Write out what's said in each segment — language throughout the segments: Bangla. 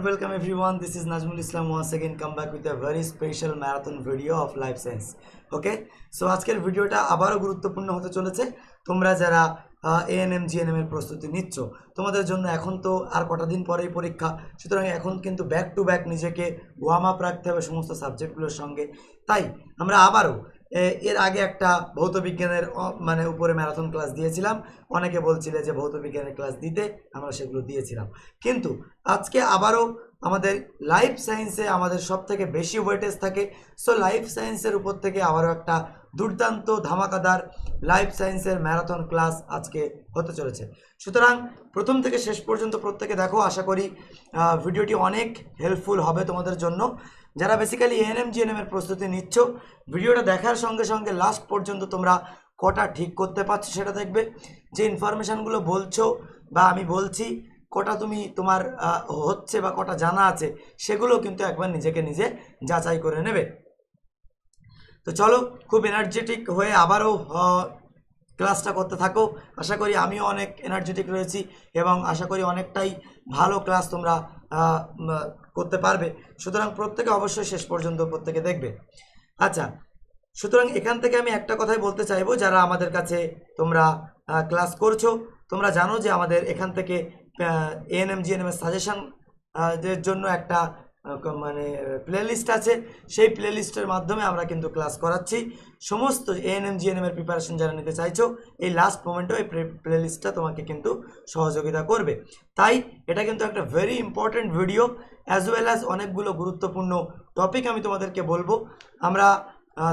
and welcome everyone. This is Najmul Islam once again come back with a very special marathon video of life science. Okay, so আজকের ভিডিওটা আবারও গুরুত্বপূর্ণ হতে চলেছে। তোমরা যারা এএনএম জিএনএম এর প্রস্তুতি নিচ্ছ, তোমাদের জন্য এখন তো আর কটা দিন পরেই পরীক্ষা, সুতরাং এখন কিন্তু ব্যাক টু ব্যাক নিজেকে ওয়ার্ম আপ রাখতে হবে সমস্ত সাবজেক্টগুলোর সঙ্গে। তাই আমরা আবারও এর আগে একটা ভৌত বিজ্ঞানের মানে উপরে ম্যারাথন ক্লাস দিয়েছিলাম। অনেকে বলছিলে যে ভৌত বিজ্ঞানের ক্লাস দিতে, আমরা সেগুলো দিয়েছিলাম। কিন্তু আজকে আবারও আমাদের লাইফ সায়েন্সে আমাদের সব থেকে বেশি ওয়েটেজ থাকে। সো লাইফ সায়েন্সের উপর থেকে আবারও একটা দুর্দান্ত ধামাকাদার লাইফ সায়েন্সের ম্যারাথন ক্লাস আজকে হতে চলেছে। সুতরাং প্রথম থেকে শেষ পর্যন্ত প্রত্যেকে দেখো, আশা করি ভিডিওটি অনেক হেল্পফুল হবে তোমাদের জন্য। যারা বেসিক্যালি এএনএম জিএনএম এর প্রস্তুতি নিচ্ছ, ভিডিওটা দেখার সঙ্গে সঙ্গে লাস্ট পর্যন্ত তোমরা কটা ঠিক করতে পারছো সেটা দেখবে। যে ইনফরমেশানগুলো বলছো বা আমি বলছি, কটা তুমি তোমার হচ্ছে বা কটা জানা আছে, সেগুলো কিন্তু একবার নিজেকে নিজে যাচাই করে নেবে। তো চলো, খুব এনার্জেটিক হয়ে আবারও ক্লাসটা করতে থাকো। আশা করি আমিও অনেক এনার্জেটিক রয়েছি এবং আশা করি অনেকটাই ভালো ক্লাস তোমরা করতে পারবে। সুতরাং প্রত্যেকে অবশ্যই শেষ পর্যন্ত প্রত্যেকে দেখবে। আচ্ছা, সুতরাং এখান থেকে আমি একটা কথাই বলতে চাইবো, যারা আমাদের কাছে তোমরা ক্লাস করছো, তোমরা জানো যে আমাদের এখান থেকে এএনএম জিএনএম এর সাজেশন এর জন্য একটা মানে প্লেলিস্ট আছে। সেই প্লেলিস্টের মাধ্যমে আমরা কিন্তু ক্লাস করাচ্ছি। সমস্ত এএনএম জিএনএম এর প্রিপারেশন যারা নিতে চাইছো, এই লাস্ট মোমেন্টে এই প্লেলিস্টটা তোমাকে কিন্তু সহযোগিতা করবে। তাই এটা কিন্তু একটা very important video, as well as অনেকগুলো গুরুত্বপূর্ণ টপিক আমি তোমাদেরকে বলবো। আমরা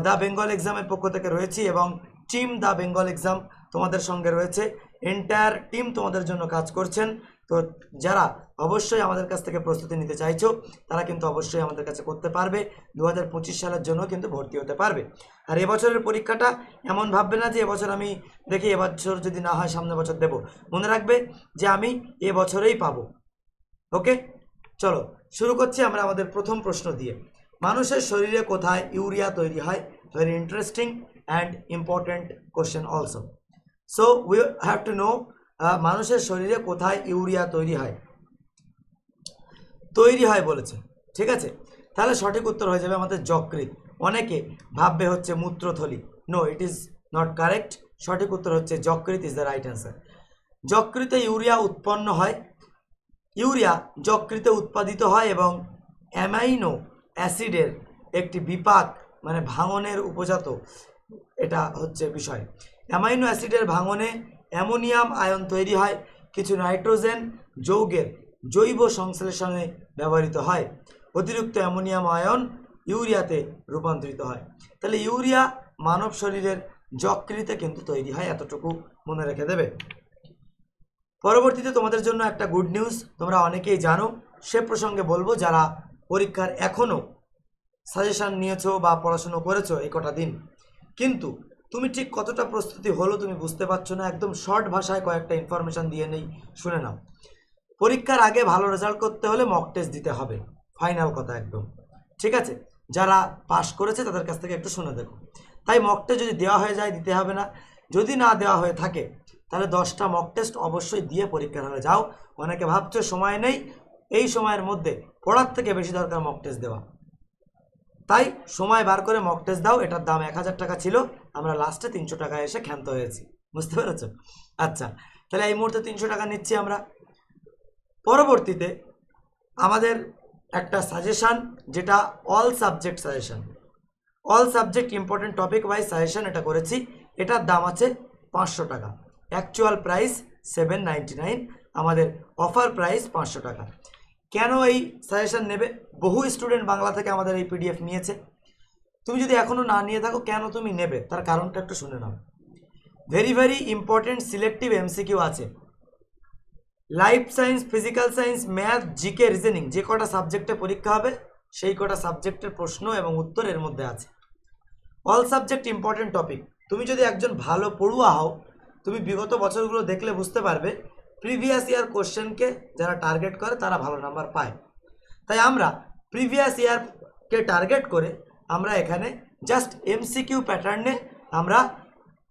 দ্য বেঙ্গল এক্সামের পক্ষ থেকে রয়েছি এবং টিম দ্য বেঙ্গল এক্সাম তোমাদের সঙ্গে রয়েছে। এন্টায়ার টিম তোমাদের জন্য কাজ করছেন। তো যারা অবশ্যই আমাদের কাছ থেকে প্রস্তুতি নিতে চাইছো, তারা কিন্তু অবশ্যই আমাদের কাছে করতে পারবে। 2025 সালের জন্য কিন্তু ভর্তি হতে পারবে। আর এবছরের পরীক্ষাটা এমন ভাববে না যে এবছর আমি দেখি এবছর যদি না হয় সামনের বছর দেব। মনে রাখবে যে আমি এবছরেই পাবো। ওকে, চলো শুরু করছি আমরা আমাদের প্রথম প্রশ্ন দিয়ে। মানুষের শরীরে কোথায় ইউরিয়া তৈরি হয়? Very interesting and important question also. So we have to know মানুষের শরীরে কোথায় ইউরিয়া তৈরি হয়। তৈরি হয় বলেছে, ঠিক আছে, তাহলে সঠিক উত্তর হয়ে যাবে আমাদের যকৃৎ। অনেকে ভাববে হচ্ছে মূত্রথলি। No, it is not correct. সঠিক উত্তর হচ্ছে যকৃৎ ইজ দ্য রাইট অ্যান্সার। যকৃতে ইউরিয়া উৎপন্ন হয়। ইউরিয়া যকৃতে উৎপাদিত হয় এবং অ্যামাইনো অ্যাসিডের একটি বিপাক মানে ভাঙনের উপজাত, এটা হচ্ছে বিষয়। অ্যামাইনো অ্যাসিডের ভাঙনে অ্যামোনিয়াম আয়ন তৈরি হয়। কিছু নাইট্রোজেন যৌগের জৈব সংশ্লেষণে ব্যবহৃত হয়। অতিরিক্ত অ্যামোনিয়াম আয়ন ইউরিয়াতে রূপান্তরিত হয়। তাহলে ইউরিয়া মানব শরীরের যকৃতে কিন্তু তৈরি হয়, এতটুকু মনে রেখে দেবে। পরবর্তীতে তোমাদের জন্য একটা গুড নিউজ, তোমরা অনেকেই জানো, সে প্রসঙ্গে বলবো। যারা পরীক্ষার এখনও সাজেশান নিয়েছো বা পড়াশুনো করেছো এই কটা দিন, কিন্তু তুমি ঠিক কতটা প্রস্তুতি হলো তুমি বুঝতে পারছো না, একদম শর্ট ভাষায় কয়েকটা ইনফরমেশান দিয়ে নেই, শুনে নাও। পরীক্ষার আগে ভালো রেজাল্ট করতে হলে মক টেস্ট দিতে হবে, ফাইনাল কথা একদম, ঠিক আছে। যারা পাশ করেছে তাদের কাছ থেকে একটু শুনে দেখো। তাই মক টেস্ট যদি দেওয়া হয়ে যায় দিতে হবে না, যদি না দেওয়া হয়ে থাকে তাহলে 10টা মক টেস্ট অবশ্যই দিয়ে পরীক্ষার হলে যাও। অনেকে ভাবছো সময় নেই, এই সময়ের মধ্যে পড়ার থেকে বেশি দরকার মক টেস্ট দেওয়া। তাই সময় বার করে মক টেস্ট দাও। এটার দাম 1000 টাকা ছিল, আমরা লাস্টে 300 টাকায় এসে ক্ষান্ত হয়েছি, বুঝতে পেরেছ? আচ্ছা, তাহলে এই মুহূর্তে 300 টাকা নিচ্ছি আমরা। পরবর্তীতে আমাদের একটা সাজেশান, যেটা all subject suggestion, all subject important topic wise suggestion এটা করেছি। এটার দাম আছে 500 টাকা। অ্যাকচুয়াল প্রাইস 799, আমাদের অফার প্রাইস 500 টাকা। কেন এই সাজেশান নেবে? বহু স্টুডেন্ট বাংলা থেকে আমাদের এই পিডিএফ নিয়েছে। তুমি যদি এখনও না নিয়ে থাকো, কেন তুমি নেবে তার কারণটা একটু শুনে নাও। Very very important selective MCQ আছে। Life science, physical science, math, GK, reasoning, যে কটা সাবজেক্টে পরীক্ষা হবে সেই কটা সাবজেক্টের প্রশ্ন এবং উত্তর এর মধ্যে আছে। All subject important topic. তুমি যদি একজন ভালো পড়ুয়া হও, তুমি বিগত বছরগুলো দেখলে বুঝতে পারবে প্রিভিয়াস ইয়ার কোশ্চেনকে যারা টার্গেট করে তারা ভালো নাম্বার পায়। তাই আমরা প্রিভিয়াস ইয়ারকে টার্গেট করে আমরা এখানে জাস্ট এমসিকিউ প্যাটার্নে আমরা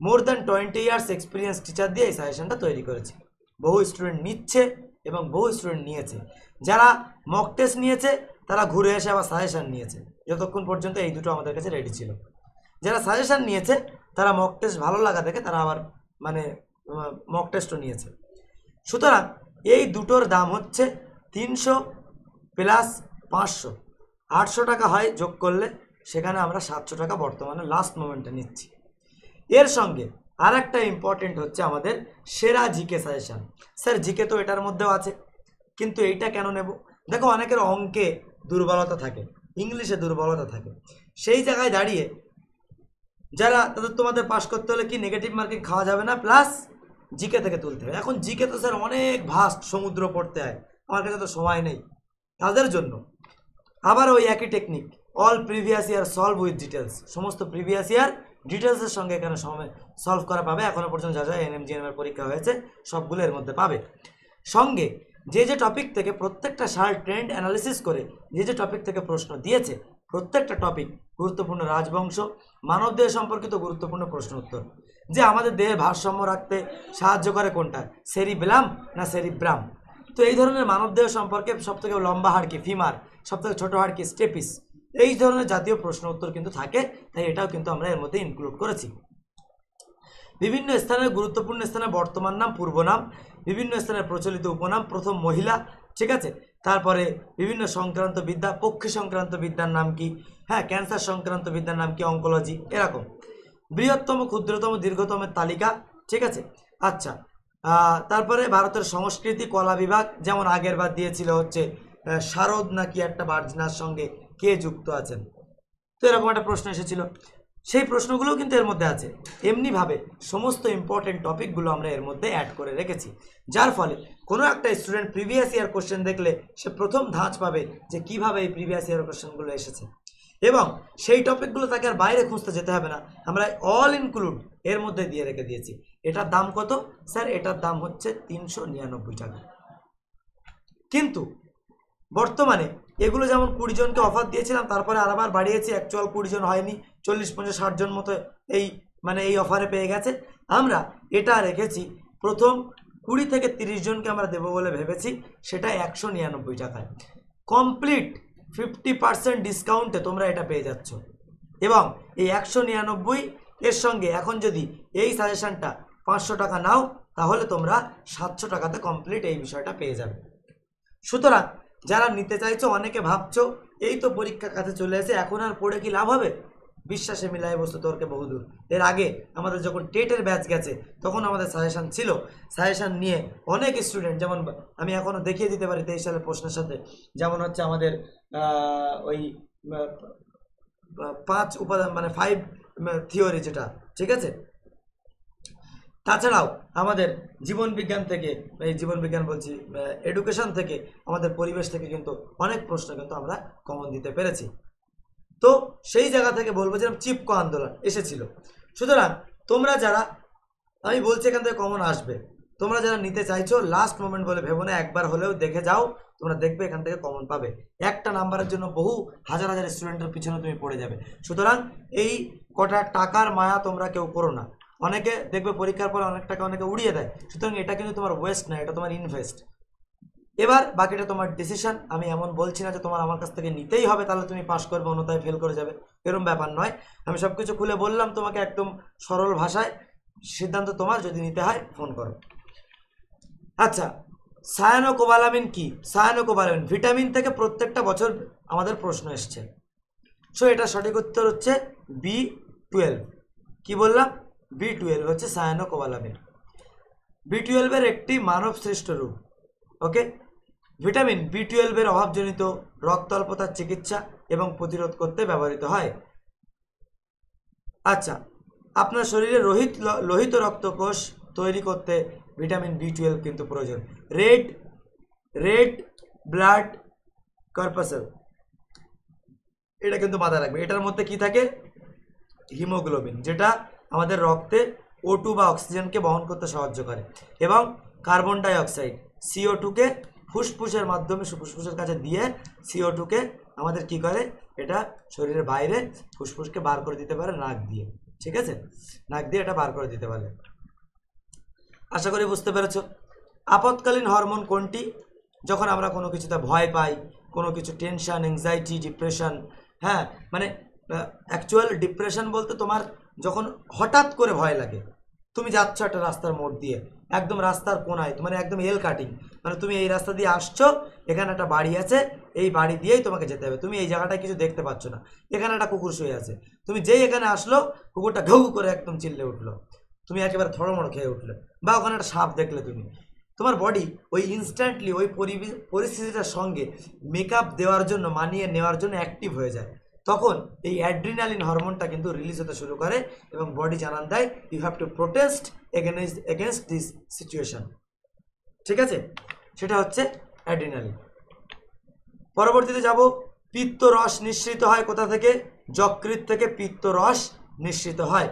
more than 20 years experience teacher দিয়ে এই সাজেশনটা তৈরি করেছি। বহু স্টুডেন্ট নিচ্ছে এবং বহু স্টুডেন্ট নিয়েছে। যারা মক টেস্ট নিয়েছে তারা ঘুরে এসে আবার সাজেশান নিয়েছে, যতক্ষণ পর্যন্ত এই দুটো আমাদের কাছে রেডি ছিল। যারা সাজেশান নিয়েছে তারা মক টেস্ট ভালো লাগা দেখে তারা আবার মানে মক টেস্টও নিয়েছে। সুতরাং এই দুটোর দাম হচ্ছে 300 প্লাস 500, 800 টাকা হয় যোগ করলে, সেখানে আমরা 700 টাকা বর্তমানে লাস্ট মোমেন্টে নিচ্ছি। এর সঙ্গে আর একটা ইম্পর্টেন্ট হচ্ছে আমাদের সেরা জিকে সাজেশান। স্যার জিকে তো এটার মধ্যেও আছে, কিন্তু এইটা কেন নেব? দেখো অনেকের অঙ্কে দুর্বলতা থাকে, ইংলিশে দুর্বলতা থাকে, সেই জায়গায় দাঁড়িয়ে যারা তাদের তোমাদের পাস করতে হলে কি নেগেটিভ মার্কিং খাওয়া যাবে না, প্লাস জিকে থেকে তুলতে হবে। এখন জিকে তো স্যার অনেক ভাস্ট সমুদ্র পড়তে হয়, আমার কাছে তো সময় নেই, তাদের জন্য আবার ওই একই technique, all previous year solve with details, সমস্ত প্রিভিয়াস ইয়ার ডিটেলসের সঙ্গে এখানে সময় সলভ করা পাবে। এখনও পর্যন্ত যা যা এনএমজিএনএম এর পরীক্ষা হয়েছে সবগুলো এর মধ্যে পাবে। সঙ্গে যে যে টপিক থেকে প্রত্যেকটা সাল ট্রেন্ড অ্যানালিসিস করে যে যে টপিক থেকে প্রশ্ন দিয়েছে, প্রত্যেকটা টপিক গুরুত্বপূর্ণ, রাজবংশ মানবদেহ সম্পর্কিত গুরুত্বপূর্ণ প্রশ্ন উত্তর। যে আমাদের দেহে ভারসাম্য রাখতে সাহায্য করে কোনটা, সেরিবেলাম না সেরিব্রাম। তো এই ধরনের মানবদেহ সম্পর্কে সবথেকে লম্বা হাড় কি, ফিমার, সবথেকে ছোট হাড় কি, স্টেপিস, এই ধরনের জাতীয় প্রশ্ন উত্তর কিন্তু থাকে, তাই এটাও কিন্তু আমরা এর মধ্যে ইনক্লুড করেছি। বিভিন্ন স্থানের গুরুত্বপূর্ণ স্থানের বর্তমান নাম, পূর্ব নাম, বিভিন্ন স্থানের প্রচলিত উপনাম, প্রথম মহিলা, ঠিক আছে। তারপরে বিভিন্ন সংক্রান্ত বিদ্যা, পক্ষী সংক্রান্ত বিদ্যার নাম কি, হ্যাঁ ক্যান্সার সংক্রান্ত বিদ্যার নাম কি, অঙ্কোলজি, এরকম বৃহত্তম ক্ষুদ্রতম দীর্ঘতমের তালিকা, ঠিক আছে। আচ্ছা, তারপরে ভারতের সংস্কৃতি কলা বিভাগ, যেমন আগের বার দিয়েছিল হচ্ছে শারদ নাকি একটা বার্জনার সঙ্গে কে যুক্ত আছেন, তো এরকম একটা প্রশ্ন এসেছিল, সেই প্রশ্নগুলোও কিন্তু এর মধ্যে আছে। এমনিভাবে সমস্ত ইম্পর্টেন্ট টপিকগুলো আমরা এর মধ্যে অ্যাড করে রেখেছি, যার ফলে কোনো একটা স্টুডেন্ট প্রিভিয়াস ইয়ার কোশ্চেন দেখলে সে প্রথম ধাঁচ পাবে যে কিভাবে এই প্রিভিয়াস ইয়ার কোশ্চেনগুলো এসেছে, এবং সেই টপিকগুলো তাকে আর বাইরে খুঁজতে যেতে হবে না, আমরা অল ইনক্লুড এর মধ্যে দিয়ে রেখে দিয়েছি। এটার দাম কত স্যার? এটার দাম হচ্ছে 399 টাকা। কিন্তু বর্তমানে এগুলো যেমন 20 জনকে অফার দিয়েছিলাম, তারপরে আবার বাড়িয়েছি, অ্যাকচুয়াল 20 জন হয়নি, 40, 50, 60 জন মতো এই অফারে পেয়ে গেছে। আমরা এটা রেখেছি প্রথম 20 থেকে 30 জনকে আমরা দেবো বলে ভেবেছি, সেটা 199 টাকায় কমপ্লিট 50% ডিসকাউন্টে তোমরা এটা পেয়ে যাচ্ছ। এবং এই 199 এর সঙ্গে এখন যদি এই সাজেশনটা 500 টাকা নাও, তাহলে তোমরা 700 টাকাতে কমপ্লিট এই বিষয়টা পেয়ে যাবে। সুতরাং যারা নিতে চাইছো, অনেকে ভাবছো এই তো পরীক্ষা কাছে চলে এসে এখন আর পড়ে কি লাভ হবে, বিশ্বাসে মিলায় বস্তু তর্কে বহুদূর। এর আগে আমাদের যখন টেটের ব্যাচ গেছে তখন আমাদের সাজেশান ছিল, সাজেশান নিয়ে অনেক স্টুডেন্ট, যেমন আমি এখনও দেখিয়ে দিতে পারি 23 সালের প্রশ্নের সাথে, যেমন হচ্ছে আমাদের ওই 5 উপাদান মানে 5 থিওরি যেটা, ঠিক আছে। তাছাড়াও আমাদের জীবন বিজ্ঞান থেকে, এই জীবন বিজ্ঞান বলছি এডুকেশন থেকে, আমাদের পরিবেশ থেকে কিন্তু অনেক প্রশ্ন কিন্তু আমরা কমন দিতে পেরেছি। তো সেই জায়গা থেকে বলবো যে চিপকো আন্দোলন এসেছিল। সুতরাং তোমরা যারা, আমি বলছি এখান থেকে কমন আসবে, তোমরা যারা নিতে চাইছো লাস্ট মোমেন্ট বলে ভেবো না, একবার হলেও দেখে যাও, তোমরা দেখবে এখান থেকে কমন পাবে। একটা নাম্বারের জন্য বহু হাজার হাজার স্টুডেন্টের পিছনে তুমি পড়ে যাবে। সুতরাং এই কটা টাকার মায়া তোমরা কেউ করো না। অনেকে দেখবে পরীক্ষার পরে অনেক টাকা অনেকে উড়িয়ে দেয়, সুতরাং এটা কিন্তু তোমার ওয়েস্ট না, এটা তোমার ইনভেস্ট। এবার বাকিটা তোমার ডিসিশন। আমি এমন বলছি না যে তোমার আমার কাছ থেকে নিতেই হবে তাহলে তুমি পাস করবে, অন্যথায় ফেল করে যাবে, এরকম ব্যাপার নয়। আমি সব কিছু খুলে বললাম তোমাকে একদম সরল ভাষায়, সিদ্ধান্ত তোমার, যদি নিতে হয় ফোন করো। আচ্ছা, সায়ানোকোবালামিন কি? সায়ানোকোবালামিন ভিটামিন থেকে প্রত্যেকটা বছর আমাদের প্রশ্ন এসছে। সো এটা সঠিক উত্তর হচ্ছে B12। কি বললাম? B12 হচ্ছে সায়ানোকোবালামিন। B12 এর একটি মানব সৃষ্ট রূপ। ওকে, ভিটামিন B12 এর অভাবজনিত রক্ত অল্পতার চিকিৎসা এবং প্রতিরোধ করতে ব্যবহৃত হয়। আচ্ছা, আপনার শরীরে লোহিত রক্তকোষ তৈরি করতে ভিটামিন B12 কিন্তু প্রয়োজন। রেড ব্লাড কর্পাসেল, এটা কিন্তু মাথায় রাখবে। এটার মধ্যে কি থাকে? হিমোগ্লোবিন, যেটা আমাদের রক্তে O2 বা অক্সিজেনকে বহন করতে সাহায্য করে, এবং কার্বন ডাই অক্সাইড CO2কে ফুসফুসের মাধ্যমে ফুসফুসের কাছে দিয়ে CO2কে আমাদের কি করে, এটা শরীরের বাইরে ফুসফুসকে বার করে দিতে পারে নাক দিয়ে, ঠিক আছে, নাক দিয়ে এটা বার করে দিতে পারে। আশা করি বুঝতে পেরেছ। আপৎকালীন হরমোন কোনটি? যখন আমরা কোনো কিছুতে ভয় পাই, কোনো কিছু টেনশন, অ্যাংজাইটি, ডিপ্রেশন, হ্যাঁ মানে অ্যাকচুয়াল ডিপ্রেশন বলতে তোমার যখন হঠাৎ করে ভয় লাগে, তুমি যাচ্ছ একটা রাস্তার মোড় দিয়ে, একদম রাস্তার কোনায়, মানে একদম এল কাটিং, মানে তুমি এই রাস্তা দিয়ে আসছো, এখানে একটা বাড়ি আছে, এই বাড়ি দিয়েই তোমাকে যেতে হবে, তুমি এই জায়গাটায় কিছু দেখতে পাচ্ছ না, এখানে একটা কুকুর শুয়ে আছে, তুমি যেই এখানে আসলো কুকুরটা ঘউ করে একদম চিল্লে উঠলো, তুমি একেবারে থড়মড় খেয়ে উঠলে, বা ওখানে একটা সাপ দেখলে, তুমি তোমার বডি ওই ইনস্ট্যান্টলি ওই পরিস্থিতিটার সঙ্গে মেকআপ দেওয়ার জন্য, মানিয়ে নেওয়ার জন্য অ্যাক্টিভ হয়ে যায়। তখন এই অ্যাড্রিনালিন হরমোনটা কিন্তু রিলিজ হতে শুরু করে এবং বডি জানান দেয় you have to protest against this situation. ঠিক আছে, সেটা হচ্ছে অ্যাড্রিনালিন। পরবর্তীতে যাব, পিত্ত রস নিঃসৃত হয় কোথা থেকে? যকৃৎ থেকে পিত্ত রস নিঃসৃত হয়।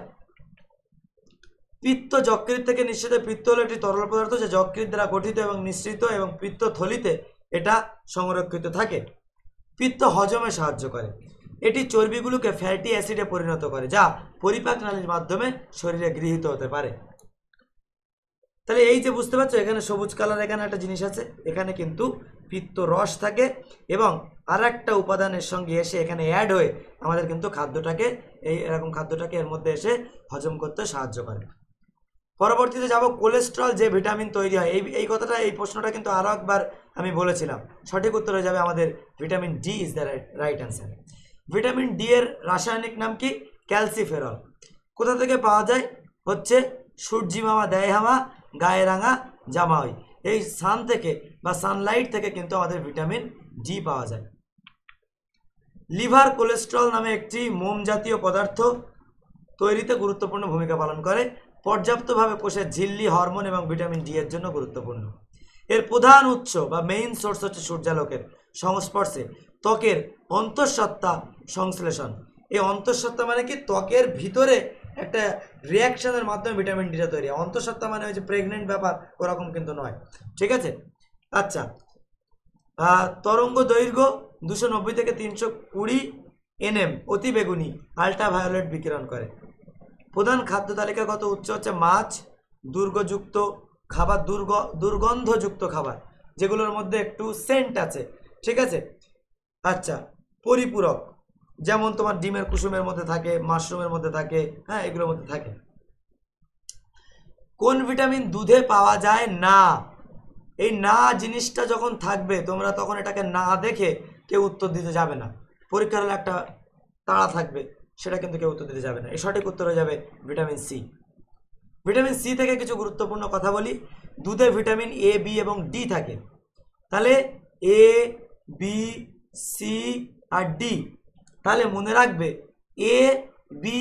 পিত্ত যকৃৎ থেকে নিঃসৃত। পিত্ত হলো একটি তরল পদার্থ যা যকৃৎ দ্বারা গঠিত এবং নিঃসৃত এবং পিত্ত থলিতে এটা সংরক্ষিত থাকে। পিত্ত হজমে সাহায্য করে। এটি চর্বিগুলোকে ফ্যাটি অ্যাসিডে পরিণত করে যা পরিপাক নালীর মাধ্যমে শরীরে গৃহীত হতে পারে। তাহলে এই যে বুঝতে পারছো, এখানে সবুজ কালার, এখানে একটা জিনিস আছে, এখানে কিন্তু পিত্ত রস থাকে এবং আর একটা উপাদানের সঙ্গে এসে এখানে অ্যাড হয়ে আমাদের কিন্তু খাদ্যটাকে, এই এরকম খাদ্যটাকে এর মধ্যে এসে হজম করতে সাহায্য করে। পরবর্তীতে যাব, কোলেস্ট্রল যে ভিটামিন তৈরি হয়, এই কথাটা, এই প্রশ্নটা কিন্তু আরও একবার আমি বলেছিলাম। সঠিক উত্তর হয়ে যাবে আমাদের vitamin D is the right answer. Vitamin D এর রাসায়নিক নাম কি? ক্যালসিফেরল। কোথা থেকে পাওয়া যায়? হচ্ছে সূর্যি মামা দেয় হামা, গায়ে রাঙা জামা হয়, এই সান থেকে বা সানলাইট থেকে কিন্তু আমাদের ভিটামিন ডি পাওয়া যায়। লিভার কোলেস্ট্রল নামে একটি মোম জাতীয় পদার্থ তৈরিতে গুরুত্বপূর্ণ ভূমিকা পালন করে। পর্যাপ্তভাবে কোষের ঝিল্লি, হরমোন এবং ভিটামিন ডি এর জন্য গুরুত্বপূর্ণ। এর প্রধান উৎস বা মেইন সোর্স হচ্ছে সূর্যালোকের সংস্পর্শে ত্বকের অন্তঃসত্ত্বা সংশ্লেষণ। এই অন্তঃসত্ত্বা মানে কি? ত্বকের ভিতরে একটা রিয়াকশনের মাধ্যমে ভিটামিন ডিটা তৈরি হয়। অন্তঃসত্ত্বা মানে হচ্ছে প্রেগনেন্ট ব্যাপার, ওরকম কিন্তু নয়। ঠিক আছে, আচ্ছা। তরঙ্গ দৈর্ঘ্য 290 থেকে 320 nm, অতি বেগুনি আল্ট্রাভায়োলেট বিকিরণ করে। প্রধান খাদ্য তালিকাগত উৎস হচ্ছে মাছ, দুর্গযুক্ত খাবার, দুর্গন্ধযুক্ত খাবার যেগুলোর মধ্যে একটু সেন্ট আছে। ঠিক আছে, আচ্ছা। পরিপূরক যেমন তোমার ডিমের কুসুমের মধ্যে থাকে, মাশরুমের মধ্যে থাকে, হ্যাঁ এগুলোর মধ্যে থাকে। কোন ভিটামিন দুধে পাওয়া যায় না? এই না জিনিসটা যখন থাকবে, তোমরা তখন এটাকে না দেখে কেউ উত্তর দিতে যাবে না। পরীক্ষার হলে একটা তাড়া থাকবে, সেটা কিন্তু কেউ উত্তর দিতে যাবে না। এই সঠিক উত্তর হয়ে যাবে ভিটামিন সি। ভিটামিন সি থেকে কিছু গুরুত্বপূর্ণ কথা বলি। দুধে ভিটামিন এ, বি এবং ডি থাকে। তাহলে এ, বি, সি আর ডি। তাহলে মনে রাখবে এ, বি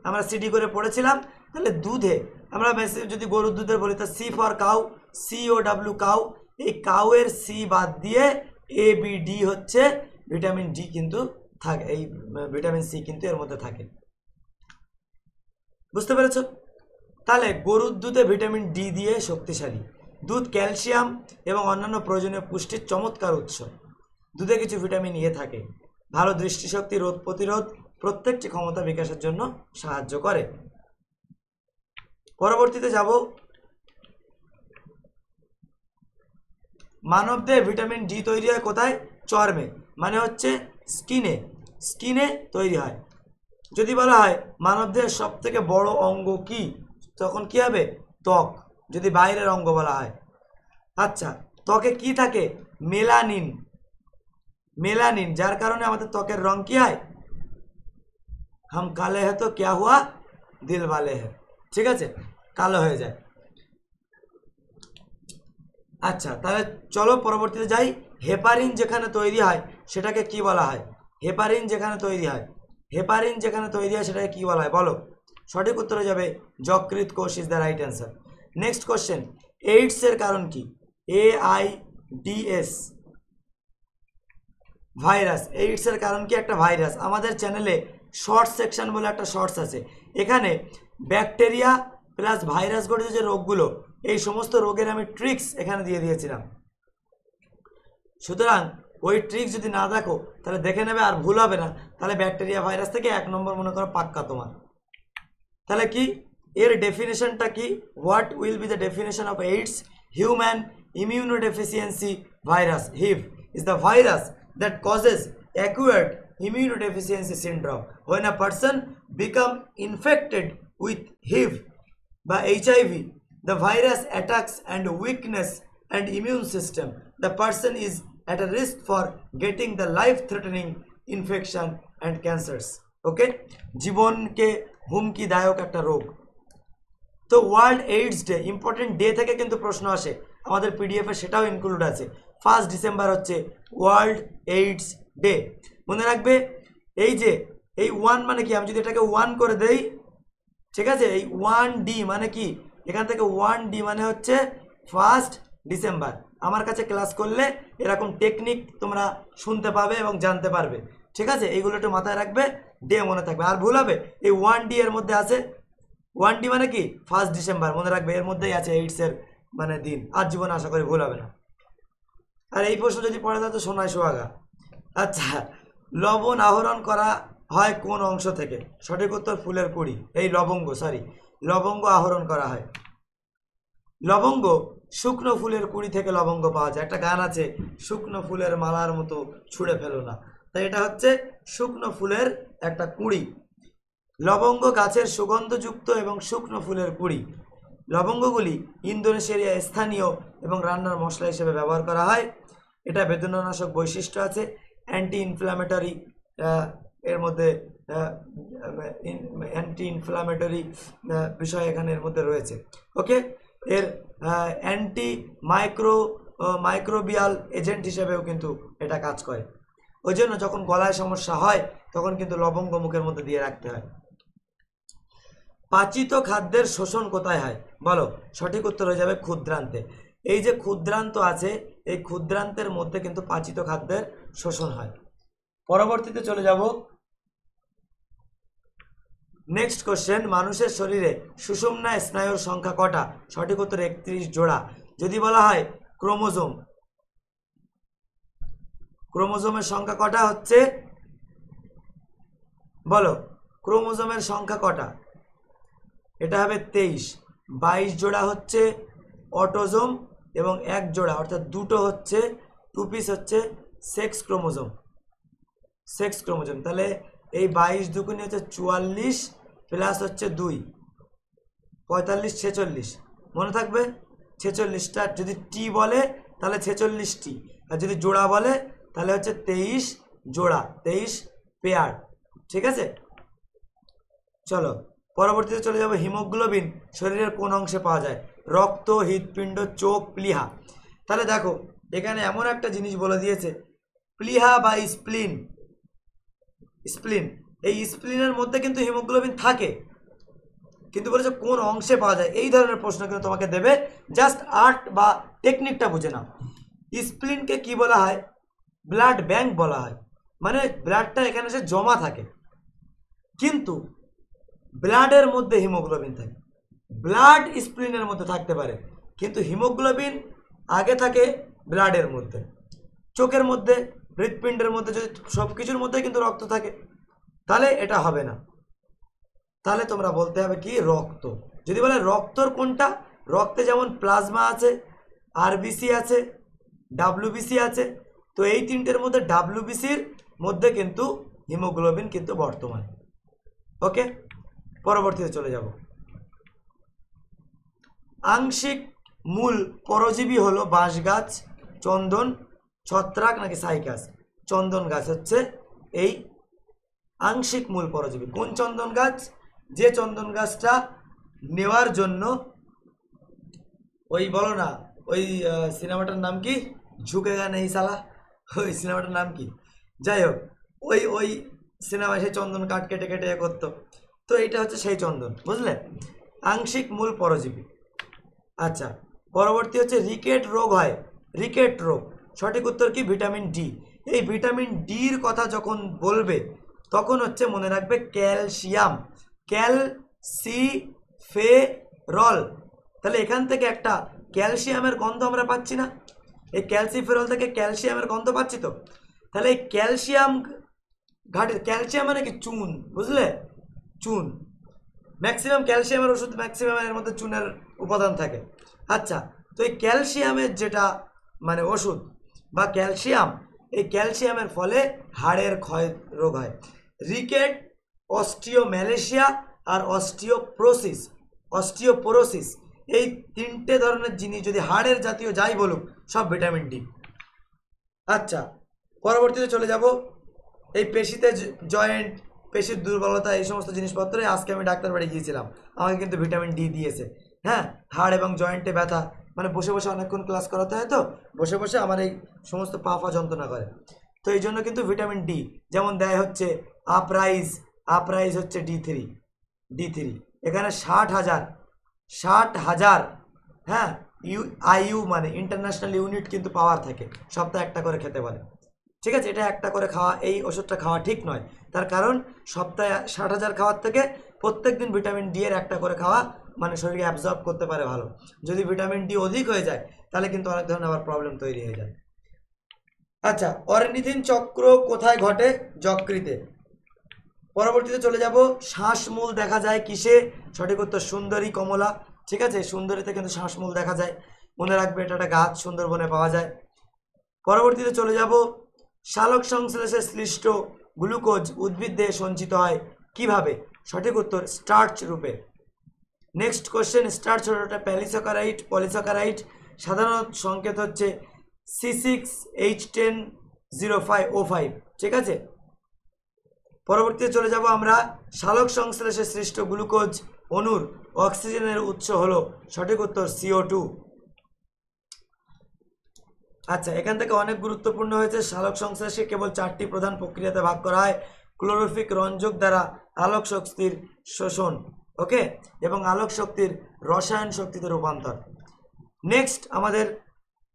আমরা সিডি করে পড়েছিলাম। তাহলে দুধে আমরা যদি গরুর দুধের বলি, তা C for cow, COW cow. এই কাউয়ের সি বাদ দিয়ে এ, বি, ডি হচ্ছে ভিটামিন ডি কিন্তু থাকে, এই ভিটামিন সি কিন্তু এর মধ্যে থাকে। বুঝতে পেরেছ? তাহলে গরুর দুধে ভিটামিন ডি দিয়ে শক্তিশালী। দুধ ক্যালসিয়াম এবং অন্যান্য প্রয়োজনীয় পুষ্টির চমৎকার উৎস। দুধে কিছু ভিটামিন এ থাকে, ভালো দৃষ্টিশক্তি, রোগ প্রতিরোধ প্রত্যেকটি ক্ষমতা বিকাশের জন্য সাহায্য করে। পরবর্তীতে যাব, মানবদেহে ভিটামিন ডি তৈরি হয় কোথায়? চর্মে, মানে হচ্ছে স্কিনে। স্কিনে তৈরি হয়। যদি বলা হয় মানবদেহের সব থেকে বড় অঙ্গ কি, তখন কি হবে? ত্বক, যদি বাইরের অঙ্গ বলা হয়। আচ্ছা, ত্বকে কি থাকে? মেলানিন। মেলানিন, যার কারণে আমাদের ত্বকের রং কি হয়? হাম কালে হ্যাঁ তো ক্যা হুয়া, দিল বালে হ্যাঁ। ঠিক আছে, কালো হয়ে যায়। আচ্ছা, তাহলে চলো পরবর্তীতে যাই। হেপারিন যেখানে তৈরি হয় সেটাকে কি বলা হয়? হেপারিন যেখানে তৈরি হয়, হেপারিন যেখানে তৈরি হয় সেটাকে কি বলা হয় বলো? সঠিক উত্তর হয়ে যাবে যকৃৎ কোষ is the right answer. Next question, এইডসের কারণ কি? AIDS virus. এইডসের কারণ কি? একটা ভাইরাস। আমাদের চ্যানেলে শর্টস সেকশন বলে একটা শর্টস আছে, এখানে ব্যাকটেরিয়া প্লাস ভাইরাস গঠিত যে রোগগুলো, এই সমস্ত রোগের আমি ট্রিক্স এখানে দিয়ে দিয়েছিলাম। সুতরাং ওই ট্রিক্স যদি না দেখো তাহলে দেখে নেবে, আর ভুল হবে না। তাহলে ব্যাকটেরিয়া ভাইরাস থেকে 1 নম্বর মনে করো পাক্কা তোমার। তাহলে কি এর ডেফিনেশনটা কি? What will be the definition of AIDS? Human immunodeficiency virus. HIV is the virus that causes acquired immunodeficiency syndrome. When a person become infected with HIV by HIV, the virus attacks and weakness and immune system. The person is at a risk for getting the life-threatening infection and cancers. Okay, জীবনকে হুমকিদায়ক একটা রোগ। তো world AIDS day, important day থেকে কিন্তু প্রশ্ন আসে আমাদের পিডিএফে, সেটাও ইনক্লুড আছে। 1 ডিসেম্বর হচ্ছে ওয়ার্ল্ড এইডস ডে। মনে রাখবে এই যে এই 1 মানে কি, আমি যদি এটাকে 1 করে দেই, ঠিক আছে, এই 1D মানে কি, এখান থেকে 1D মানে হচ্ছে 1 ডিসেম্বর। আমার কাছে ক্লাস করলে এরকম টেকনিক তোমরা শুনতে পাবে এবং জানতে পারবে, ঠিক আছে। এইগুলো একটু মাথায় রাখবে, ডে মনে থাকবে। আর ভুল হবে, এই 1D এর মধ্যে আছে, 1D মানে কি 1 ডিসেম্বর, মনে রাখবে এর মধ্যেই আছে এইডসের মানে দিন। আর জীবনে আশা করি ভুল হবে না। আর এই প্রশ্ন যদি পড়ে দেয় তো সোনায় সোহাগা। আচ্ছা, লবণ আহরণ করা হয় কোন অংশ থেকে? সঠিক উত্তর ফুলের কুড়ি, এই লবঙ্গ, সরি, লবঙ্গ আহরণ করা হয়। লবঙ্গ শুকনো ফুলের কুড়ি থেকে লবঙ্গ পাওয়া যায়। একটা গান আছে, শুকনো ফুলের মালার মতো ছুঁড়ে ফেলো না, তাই এটা হচ্ছে শুকনো ফুলের একটা কুড়ি। লবঙ্গ গাছের সুগন্ধযুক্ত এবং শুকনো ফুলের কুড়ি। লবঙ্গগুলি ইন্দোনেশিয়ার স্থানীয় এবং রান্নার মশলা হিসেবে ব্যবহার করা হয়। এটা বেদনানাশক বৈশিষ্ট্য আছে, অ্যান্টি ইনফ্ল্যামেটরি, এর মধ্যে অ্যান্টি ইনফ্ল্যামেটরি বিষয় এখানে এর মধ্যে রয়েছে। ওকে, এর অ্যান্টি মাইক্রোবিয়াল এজেন্ট হিসেবেও কিন্তু এটা কাজ করে। ওই জন্য যখন গলায় সমস্যা হয় তখন কিন্তু লবঙ্গ মুখের মধ্যে দিয়ে রাখতে হয়। পাচিত খাদ্যের শোষণ কোথায় হয়? বলো, সঠিক উত্তর হয়ে যাবে ক্ষুদ্রান্তে। এই যে ক্ষুদ্রান্ত আছে, এই ক্ষুদ্রান্তের মধ্যে কিন্তু পাচিত খাদ্যের শোষণ হয়। পরবর্তীতে চলে যাব নেক্সট কোশ্চেন, মানুষের শরীরে সুষুম্না স্নায়ুর সংখ্যা কটা? সঠিক উত্তর 31 জোড়া। যদি বলা হয় ক্রোমোজোম, ক্রোমোজোমের সংখ্যা কটা হচ্ছে? বলো, ক্রোমোজোমের সংখ্যা কটা? এটা হবে 23। 22 জোড়া হচ্ছে অটোজোম এবং 1 জোড়া অর্থাৎ দুটো হচ্ছে 2 পিস হচ্ছে সেক্স ক্রোমোজোম, সেক্স ক্রোমোজোম। তাহলে এই 22 দুগুণে হচ্ছে 44 প্লাস হচ্ছে 2, 45, 46, মনে থাকবে 46টা। যদি টি বলে তাহলে 46টি, আর যদি জোড়া বলে তাহলে হচ্ছে 23 জোড়া, 23 পেয়ার, ঠিক আছে। চলো পরবর্তীতে চলে যাব, হিমোগ্লোবিন শরীরের কোন অংশে পাওয়া যায়? রক্ত, হৃৎপিণ্ড, চোখ, প্লীহা। তাহলে দেখো এখানে এমন একটা জিনিস বলে দিয়েছে, প্লীহা বা স্প্লিন। স্প্লিন, এই স্প্লিনের মধ্যে কিন্তু হিমোগ্লোবিন থাকে, কিন্তু বলেছে কোন অংশে পাওয়া যায়। এই ধরনের প্রশ্ন কিন্তু তোমাকে দেবে, জাস্ট আর্ট বা টেকনিকটা বুঝে নাও। স্প্লিনকে কি বলা হয়? ব্লাড ব্যাংক বলা হয়, মানে ব্লাডটা এখানে এসে জমা থাকে, কিন্তু ব্লাডের মধ্যে হিমোগ্লোবিন থাকে। ব্লাড স্প্লিনের মধ্যে থাকতে পারে, কিন্তু হিমোগ্লোবিন আগে থাকে ব্লাডের মধ্যে, চোখের মধ্যে, হৃৎপিণ্ডের মধ্যে, যদি সব কিছুর মধ্যে কিন্তু রক্ত থাকে, তাহলে এটা হবে না। তাহলে তোমরা বলতে হবে কি? রক্ত। যদি বলে রক্তর কোনটা? রক্তে যেমন প্লাজমা আছে, আরবিসি আছে, ডাব্লিউবিসি আছে, তো এই তিনটের মধ্যে ডাব্লিউবিসির মধ্যে কিন্তু হিমোগ্লোবিন কিন্তু বর্তমান। ওকে, পরবর্তীতে চলে যাব। আংশিক মূল পরজীবী হলো বাঁশ গাছ, চন্দন, ছত্রাক নাকি সাইকাস? চন্দন গাছ হচ্ছে এই আংশিক মূল পরজীবী। কোন চন্দন গাছ? যে চন্দন গাছটা নেওয়ার জন্য ওই বলো না, ওই সিনেমাটার নাম কি, ঝুঁকেগা নেই সালা, ওই সিনেমাটার নাম কি, যাই হোক, ওই সিনেমায় সেই চন্দন কাঠ কেটে কেটে করতো, তো এইটা হচ্ছে সেই চন্দন, বুঝলে? আংশিক মূল পরজীবী। আচ্ছা, পরবর্তী হচ্ছে রিকেট রোগ হয়। রিকেট রোগ, সঠিক উত্তর কি? Vitamin D. এই ভিটামিন ডির কথা যখন বলবে তখন হচ্ছে মনে রাখবে ক্যালসিয়াম, ক্যালসিফেরল। তাহলে এখান থেকে একটা ক্যালসিয়ামের গন্ধ আমরা পাচ্ছি না? এই ক্যালসিফেরল থেকে ক্যালসিয়ামের গন্ধ পাচ্ছি তো। তাহলে এই ক্যালসিয়াম ঘাটে, ক্যালসিয়াম মানে কি? চুন, বুঝলে? চুন, ম্যাক্সিমাম ক্যালসিয়ামের ওষুধ ম্যাক্সিমাম এর মধ্যে চুনের উপাদান থাকে। আচ্ছা, তো এই ক্যালসিয়ামের যেটা মানে ওষুধ, বা ক্যালসিয়াম, এই ক্যালসিয়ামের ফলে হাড়ের ক্ষয় রোগ হয়। রিকেট, অস্টিওম্যালেশিয়া আর অস্টিওপোরোসিস, এই তিনটে ধরনের জিনিস যদি হাড়ের জাতীয় যাই বলুক সব ভিটামিন ডি। আচ্ছা, পরবর্তীতে চলে যাব এই পেশিতে জয়েন্ট, পেশির দুর্বলতা, এই সমস্ত জিনিসপত্রে আজকে আমি ডাক্তার বাড়ি গিয়েছিলাম, আমাকে কিন্তু ভিটামিন ডি দিয়েছে। হ্যাঁ, হাড় এবং জয়েন্টে ব্যথা, মানে বসে বসে অনেকক্ষণ ক্লাস করাতে হয়, তো বসে বসে আমার এই সমস্ত পা যন্ত্রণা করে, তো এই জন্য কিন্তু ভিটামিন ডি যেমন দেয় হচ্ছে আপরাইজ হচ্ছে ডি থ্রি, এখানে 60,000 হ্যাঁ আইইউ মানে ইন্টারন্যাশনাল ইউনিট কিন্তু পাওয়ার থাকে, সপ্তাহে একটা করে খেতে বলে। ঠিক আছে, এটা একটা করে খাওয়া, এই ওষুধটা খাওয়া ঠিক নয়, তার কারণ সপ্তাহে 60,000 খাওয়ার থেকে প্রত্যেক দিন ভিটামিন ডি এর একটা করে খাওয়া মানে শরীরে অ্যাবজর্ব করতে পারে ভালো। যদি ভিটামিন ডি অধিক হয়ে যায় তাহলে কিন্তু অনেক ধরনের আবার প্রবলেম তৈরি হয়ে যায়। আচ্ছা, অরনিথিন চক্র কোথায় ঘটে? যকৃতে। পরবর্তীতে চলে যাব, শ্বাসমূল দেখা যায় কিসে? সঠিক উত্তর সুন্দরী কমলা। ঠিক আছে, সুন্দরীতে কিন্তু শ্বাসমূল দেখা যায়, মনে রাখবে এটা একটা গাছ, সুন্দরবনে পাওয়া যায়। পরবর্তীতে চলে যাব, সালোক সংশ্লেষে সৃষ্ট গ্লুকোজ উদ্ভিদ দেহে সঞ্চিত হয় কিভাবে? সঠিক উত্তর স্টার্চ রূপে। নেক্সট কোশ্চেন, স্টার্চ হলো একটা পলিস্যাকারাইড, সাধারণ সংকেত হচ্ছে C6H10O5। ঠিক আছে, পরবর্তীতে চলে যাব আমরা, সালোক সংশ্লেষে সৃষ্ট গ্লুকোজ অণুর অক্সিজেনের উৎস হলো, সঠিক উত্তর CO2। আচ্ছা, এখান থেকে অনেক গুরুত্বপূর্ণ হয়েছে, সালোক সংশ্লেষে কেবল 4টি প্রধান প্রক্রিয়াতে ভাগ করা হয়, ক্লোরোফিক রঞ্জক দ্বারা আলোক শক্তির শোষণ, ওকে, এবং আলোক শক্তির রসায়ন শক্তিতে রূপান্তর। নেক্সট আমাদের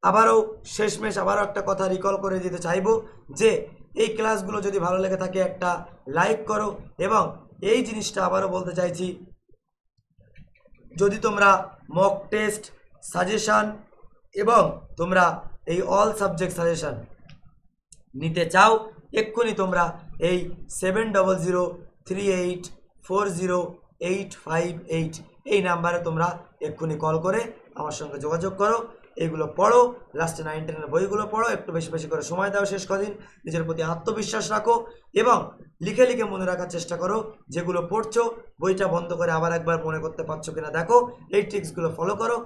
আবারও শেষমেশ আবারও একটা কথা রিকল করে দিতে চাইবো যে এই ক্লাসগুলো যদি ভালো লেগে থাকে একটা লাইক করো, এবং এই জিনিসটা আবারও বলতে চাইছি, যদি তোমরা মক টেস্ট সাজেশান এবং তোমরা এই অল সাবজেক্ট সাজেশান নিতে চাও, এক্ষুনি তোমরা এই 7003840858 এই নাম্বারে তোমরা এক্ষুনি কল করে আমার সঙ্গে যোগাযোগ করো, এইগুলো পড়ো, লাস্টে 9-10 বইগুলো পড়ো, একটু বেশি বেশি করে সময় দাও শেষ কদিন, নিজের প্রতি আত্মবিশ্বাস রাখো এবং লিখে লিখে মনে রাখার চেষ্টা করো, যেগুলো পড়ছো বইটা বন্ধ করে আবার একবার মনে করতে পারছো কিনা দেখো, এই ট্রিক্সগুলো ফলো করো,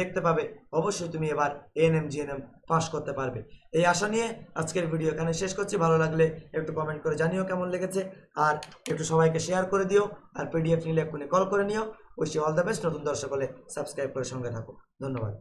দেখতে পাবে অবশ্যই তুমি এবার এএনএম জিএনএম পাস করতে পারবে। এই আশা নিয়ে আজকের ভিডিও এখানে শেষ করছি, ভালো লাগলে একটু কমেন্ট করে জানিও কেমন লেগেছে, আর একটু সবাইকে শেয়ার করে দিও, আর পিডিএফ নিলে এক্ষুনি কল করে নিও। Wish you all the best. নতুন দর্শক হলে সাবস্ক্রাইব করে সঙ্গে থাকো। ধন্যবাদ।